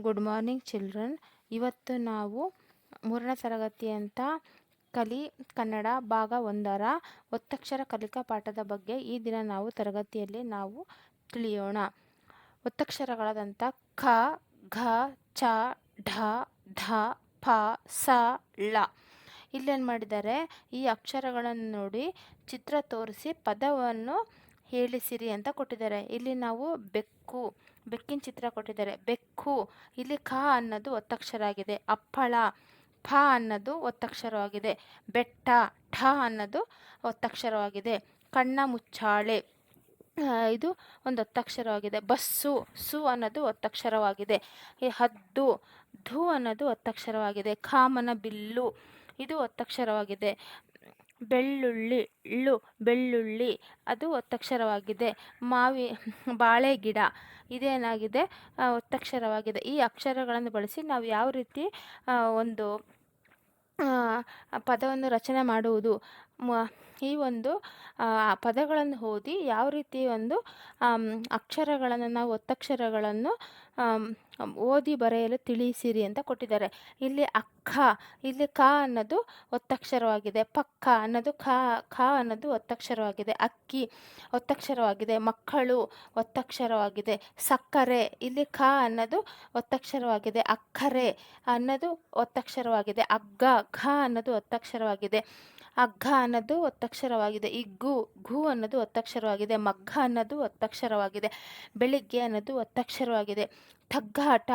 Good morning children. ಇವತ್ತು ನಾವು 3ನೇ ತರಗತಿಯಂಥ ಕಲಿ ಕನ್ನಡ ಭಾಗ 1ರ ಒತ್ತಕ್ಷರ ಕಲಿಕಾ ಪಾಠದ ಬಗ್ಗೆ ಈ ದಿನ ನಾವು ತರಗತಿಯಲ್ಲಿ ನಾವು ತಿಳಿಯೋಣ. ಒತ್ತಕ್ಷರಗಳಾದಂಥ ಖ, ಘ, ಚ, ಢ, ಧ, ಪ, ಸ, ಳ. ಇಲ್ಲೇನು ಮಾಡಿದ್ದಾರೆ, ಈ ಅಕ್ಷರಗಳನ್ನು ನೋಡಿ ಚಿತ್ರ ತೋರಿಸಿ ಪದವನ್ನು ಹೇಳಿಸಿರಿ ಅಂತ ಕೊಟ್ಟಿದ್ದಾರೆ. ಇಲ್ಲಿ ನಾವು ಬೆಕ್ಕಿನ ಚಿತ್ರ ಕೊಟ್ಟಿದ್ದಾರೆ. ಬೆಕ್ಕು, ಇಲ್ಲಿ ಕ ಅನ್ನೋದು ಒತ್ತಕ್ಷರ ಆಗಿದೆ. ಹಪ್ಪಳ, ಫ ಅನ್ನೋದು ಒತ್ತಕ್ಷರವಾಗಿದೆ. ಬೆಟ್ಟ, ಠ ಅನ್ನೋದು ಒತ್ತಕ್ಷರವಾಗಿದೆ. ಕಣ್ಣ ಮುಚ್ಚಾಳೆ, ಇದು ಒಂದು ಒತ್ತಕ್ಷರವಾಗಿದೆ. ಬಸ್ಸು, ಸು ಅನ್ನೋದು ಒತ್ತಕ್ಷರವಾಗಿದೆ. ಈ ಹದ್ದು, ಧು ಅನ್ನೋದು ಒತ್ತಕ್ಷರವಾಗಿದೆ. ಕಾಮನ ಬಿಲ್ಲು, ಇದು ಒತ್ತಕ್ಷರವಾಗಿದೆ. ಬೆಳ್ಳುಳ್ಳಿ, ಬೆಳ್ಳುಳ್ಳಿ, ಅದು ಒತ್ತಕ್ಷರವಾಗಿದೆ. ಬಾಳೆ ಗಿಡ, ಇದೇನಾಗಿದೆ, ಒತ್ತಕ್ಷರವಾಗಿದೆ. ಈ ಅಕ್ಷರಗಳನ್ನು ಬಳಸಿ ನಾವು ಯಾವ ರೀತಿ ಒಂದು ಪದವನ್ನು ರಚನೆ ಮಾಡುವುದು, ಈ ಒಂದು ಪದಗಳನ್ನು ಓದಿ ಯಾವ ರೀತಿ ಒಂದು ಅಕ್ಷರಗಳನ್ನು ನಾವು ಒತ್ತಕ್ಷರಗಳನ್ನು ಓದಿ ಬರೆಯಲು ತಿಳಿಸಿರಿ ಅಂತ ಕೊಟ್ಟಿದ್ದಾರೆ. ಇಲ್ಲಿ ಅಕ್ಕ, ಇಲ್ಲಿ ಕ ಅನ್ನೋದು ಒತ್ತಕ್ಷರವಾಗಿದೆ. ಪಕ್ಕ ಅನ್ನೋದು ಖ ಅನ್ನೋದು ಒತ್ತಕ್ಷರವಾಗಿದೆ. ಅಕ್ಕಿ ಒತ್ತಕ್ಷರವಾಗಿದೆ. ಮಕ್ಕಳು ಒತ್ತಕ್ಷರವಾಗಿದೆ. ಸಕ್ಕರೆ, ಇಲ್ಲಿ ಕ ಅನ್ನೋದು ಒತ್ತಕ್ಷರವಾಗಿದೆ. ಅಕ್ಕರೆ ಅನ್ನೋದು ಒತ್ತಕ್ಷರವಾಗಿದೆ. ಹಗ್ಗ, ಘ ಅನ್ನೋದು ಒತ್ತಕ್ಷರವಾಗಿದೆ. ಹಗ್ಗ ಅನ್ನೋದು ಒತ್ತಕ್ಷರವಾಗಿದೆ. ಇಗ್ಗು, ಘು ಅನ್ನೋದು ಒತ್ತಕ್ಷರವಾಗಿದೆ. ಮಗ್ಗ ಅನ್ನೋದು ಒತ್ತಕ್ಷರವಾಗಿದೆ. ಬೆಳಿಗ್ಗೆ ಅನ್ನೋದು ಒತ್ತಕ್ಷರವಾಗಿದೆ. ತಗ್ಗಾಟ,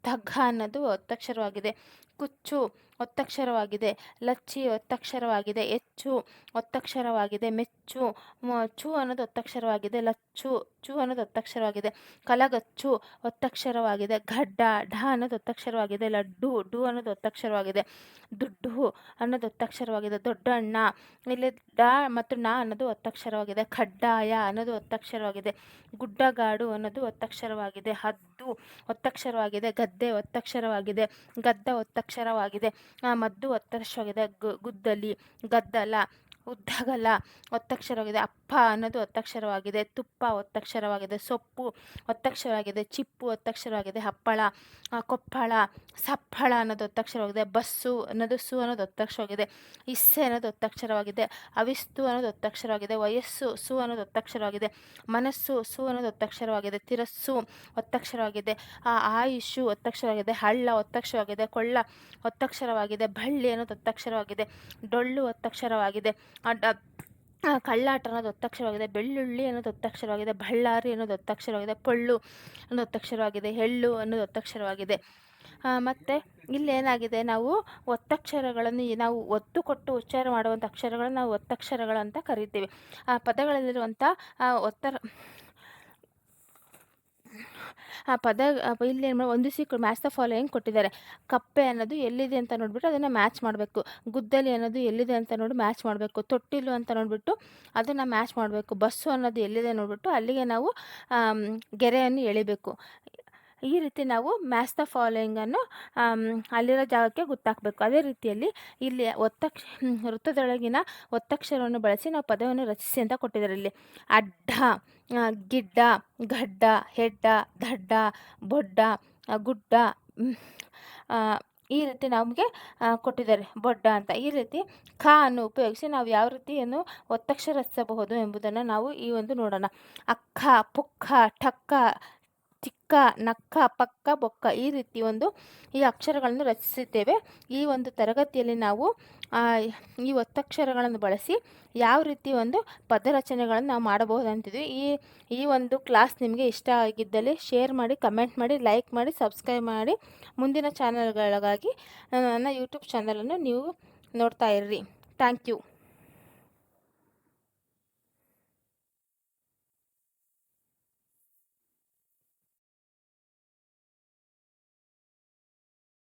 ತಗ್ಗ ಅನ್ನೋದು ಒತ್ತಕ್ಷರವಾಗಿದೆ. ಕುಚ್ಚು ಒತ್ತಕ್ಷರವಾಗಿದೆ. ಲಚ್ಚಿ ಒತ್ತಕ್ಷರವಾಗಿದೆ. ಹೆಚ್ಚು ಒತ್ತಕ್ಷರವಾಗಿದೆ. ಮೆಚ್ಚು, ಚು ಅನ್ನೋದು ಒತ್ತಕ್ಷರವಾಗಿದೆ. ಲಚ್ಚು, ಚು ಅನ್ನೋದು ಒತ್ತಕ್ಷರವಾಗಿದೆ. ಕಲಗಚ್ಚು ಒತ್ತಕ್ಷರವಾಗಿದೆ. ಗಡ್ಡ, ಢ ಅನ್ನೋದು ಒತ್ತಕ್ಷರವಾಗಿದೆ. ಲಡ್ಡು, ಡು ಅನ್ನೋದು ಒತ್ತಕ್ಷರವಾಗಿದೆ. ದುಡ್ಡು ಅನ್ನೋದು ಒತ್ತಕ್ಷರವಾಗಿದೆ. ದೊಡ್ಡಣ್ಣ, ಇಲ್ಲಿ ಡ ಮತ್ತು ನ ಅನ್ನೋದು ಒತ್ತಕ್ಷರವಾಗಿದೆ. ಕಡ್ಡಾಯ ಅನ್ನೋದು ಒತ್ತಕ್ಷರವಾಗಿದೆ. ಗುಡ್ಡಗಾಡು ಅನ್ನೋದು ಒತ್ತಕ್ಷರವಾಗಿದೆ. ಹದ್ದು ಒತ್ತಕ್ಷರವಾಗಿದೆ. ಗದ್ದೆ ಒತ್ತಕ್ಷರವಾಗಿದೆ. ಗದ್ದ ಒತ್ತಕ್ಷರವಾಗಿದೆ. ಮದ್ದು ಒತ್ತಕ್ಷರವಾಗಿದೆ. ಗುದ್ದಲಿ, ಗದ್ದಲ, ಉದ್ದಗಲ ಒತ್ತಕ್ಷರವಾಗಿದೆ. ಅಪ್ಪ ಅನ್ನೋದು ಒತ್ತಕ್ಷರವಾಗಿದೆ. ತುಪ್ಪ ಒತ್ತಕ್ಷರವಾಗಿದೆ. ಸೊಪ್ಪು ಒತ್ತಕ್ಷರವಾಗಿದೆ. ಚಿಪ್ಪು ಒತ್ತಕ್ಷರವಾಗಿದೆ. ಹಪ್ಪಳ, ಕೊಪ್ಪಳ, ಸಪ್ಪಳ ಅನ್ನೋದು ಒತ್ತಕ್ಷರವಾಗಿದೆ. ಬಸ್ಸು ಅನ್ನೋದು ಸು ಅನ್ನೋದು ಒತ್ತಕ್ಷರವಾಗಿದೆ. ಇಸ್ಸೆ ಅನ್ನೋದು ಒತ್ತಕ್ಷರವಾಗಿದೆ. ಅವಿಸ್ತು ಅನ್ನೋದು ಒತ್ತಕ್ಷರವಾಗಿದೆ. ವಯಸ್ಸು, ಸು ಅನ್ನೋದು ಒತ್ತಕ್ಷರವಾಗಿದೆ. ಮನಸ್ಸು, ಸು ಅನ್ನೋದು ಒತ್ತಕ್ಷರವಾಗಿದೆ. ತಿರಸ್ಸು ಒತ್ತಕ್ಷರವಾಗಿದೆ. ಆಯುಷು ಒತ್ತಕ್ಷರವಾಗಿದೆ. ಹಳ್ಳ ಒತ್ತಕ್ಷರವಾಗಿದೆ. ಕೊಳ್ಳ ಒತ್ತಕ್ಷರವಾಗಿದೆ. ಬಳ್ಳಿ ಅನ್ನೋದು ಒತ್ತಕ್ಷರವಾಗಿದೆ. ಡೊಳ್ಳು ಒತ್ತಕ್ಷರವಾಗಿದೆ. ಕಳ್ಳಾಟ ಅನ್ನೋದು ಒತ್ತಕ್ಷರವಾಗಿದೆ. ಬೆಳ್ಳುಳ್ಳಿ ಅನ್ನೋದು ಒತ್ತಕ್ಷರವಾಗಿದೆ. ಬಳ್ಳಾರಿ ಅನ್ನೋದು ಒತ್ತಕ್ಷರವಾಗಿದೆ. ಪೊಳ್ಳು ಅನ್ನೋದು ಒತ್ತಕ್ಷರವಾಗಿದೆ. ಎಳ್ಳು ಅನ್ನೋದು ಒತ್ತಕ್ಷರವಾಗಿದೆ. ಮತ್ತು ಇಲ್ಲೇನಾಗಿದೆ, ನಾವು ಒತ್ತಕ್ಷರಗಳನ್ನು ನಾವು ಒತ್ತು ಕೊಟ್ಟು ಉಚ್ಚಾರ ಮಾಡುವಂಥ ಅಕ್ಷರಗಳನ್ನು ನಾವು ಒತ್ತಕ್ಷರಗಳಂತ ಕರಿತೀವಿ. ಆ ಪದಗಳಲ್ಲಿರುವಂಥ ಆ ಪದ ಇಲ್ಲಿ ಏನು ಹೊಂದಿಸಿ ಮ್ಯಾಚ್ ದ ಫಾಲೋಯಿಂಗ್ ಕೊಟ್ಟಿದ್ದಾರೆ. ಕಪ್ಪೆ ಅನ್ನೋದು ಎಲ್ಲಿದೆ ಅಂತ ನೋಡಿಬಿಟ್ಟು ಅದನ್ನು ಮ್ಯಾಚ್ ಮಾಡಬೇಕು. ಗುದ್ದಲಿ ಅನ್ನೋದು ಎಲ್ಲಿದೆ ಅಂತ ನೋಡಿ ಮ್ಯಾಚ್ ಮಾಡಬೇಕು. ತೊಟ್ಟಿಲು ಅಂತ ನೋಡಿಬಿಟ್ಟು ಅದನ್ನು ಮ್ಯಾಚ್ ಮಾಡಬೇಕು. ಬಸ್ಸು ಅನ್ನೋದು ಎಲ್ಲಿದೆ ನೋಡಿಬಿಟ್ಟು ಅಲ್ಲಿಗೆ ನಾವು ಗೆರೆಯನ್ನು ಎಳಿಬೇಕು. ಈ ರೀತಿ ನಾವು ಮ್ಯಾಚ್ ದ ಫಾಲೋಯಿಂಗನ್ನು ಅಲ್ಲಿರೋ ಜಾಗಕ್ಕೆ ಗೊತ್ತಾಗಬೇಕು. ಅದೇ ರೀತಿಯಲ್ಲಿ ಇಲ್ಲಿ ವೃತ್ತದೊಳಗಿನ ಒತ್ತಕ್ಷರವನ್ನು ಬಳಸಿ ನಾವು ಪದವನ್ನು ರಚಿಸಿ ಅಂತ ಕೊಟ್ಟಿದ್ದಾರೆ. ಇಲ್ಲಿ ಅಡ್ಡ, ಗಿಡ್ಡ, ಗಡ್ಡ, ಹೆಡ್ಡ, ದಡ್ಡ, ಬೊಡ್ಡ, ಗುಡ್ಡ, ಈ ರೀತಿ ನಮಗೆ ಕೊಟ್ಟಿದ್ದಾರೆ. ಬೊಡ್ಡ ಅಂತ. ಈ ರೀತಿ ಖ ಅನ್ನು ಉಪಯೋಗಿಸಿ ನಾವು ಯಾವ ರೀತಿಯನ್ನು ಒತ್ತಕ್ಷರ ರಚಿಸಬಹುದು ಎಂಬುದನ್ನು ನಾವು ಈ ಒಂದು ನೋಡೋಣ. ಅಕ್ಕ, ಪುಕ್ಕ, ಠಕ್ಕ, ಚಿಕ್ಕ, ನಕ್ಕ, ಪಕ್ಕ, ಬೊಕ್ಕ, ಈ ರೀತಿ ಈ ಅಕ್ಷರಗಳನ್ನು ರಚಿಸಿದ್ದೇವೆ. ಈ ಒಂದು ತರಗತಿಯಲ್ಲಿ ನಾವು ಈ ಒತ್ತಕ್ಷರಗಳನ್ನು ಬಳಸಿ ಯಾವ ರೀತಿ ಪದ ರಚನೆಗಳನ್ನು ನಾವು ಮಾಡಬಹುದಂತಿದ್ವಿ. ಈ ಒಂದು ಕ್ಲಾಸ್ ನಿಮಗೆ ಇಷ್ಟ ಆಗಿದ್ದಲ್ಲಿ ಶೇರ್ ಮಾಡಿ, ಕಮೆಂಟ್ ಮಾಡಿ, ಲೈಕ್ ಮಾಡಿ, ಸಬ್ಸ್ಕ್ರೈಬ್ ಮಾಡಿ. ಮುಂದಿನ ಚಾನಲ್ಗಳಿಗಾಗಿ ನನ್ನ ಯೂಟ್ಯೂಬ್ ಚಾನಲನ್ನು ನೀವು ನೋಡ್ತಾ ಇರ್ರಿ. Thank you.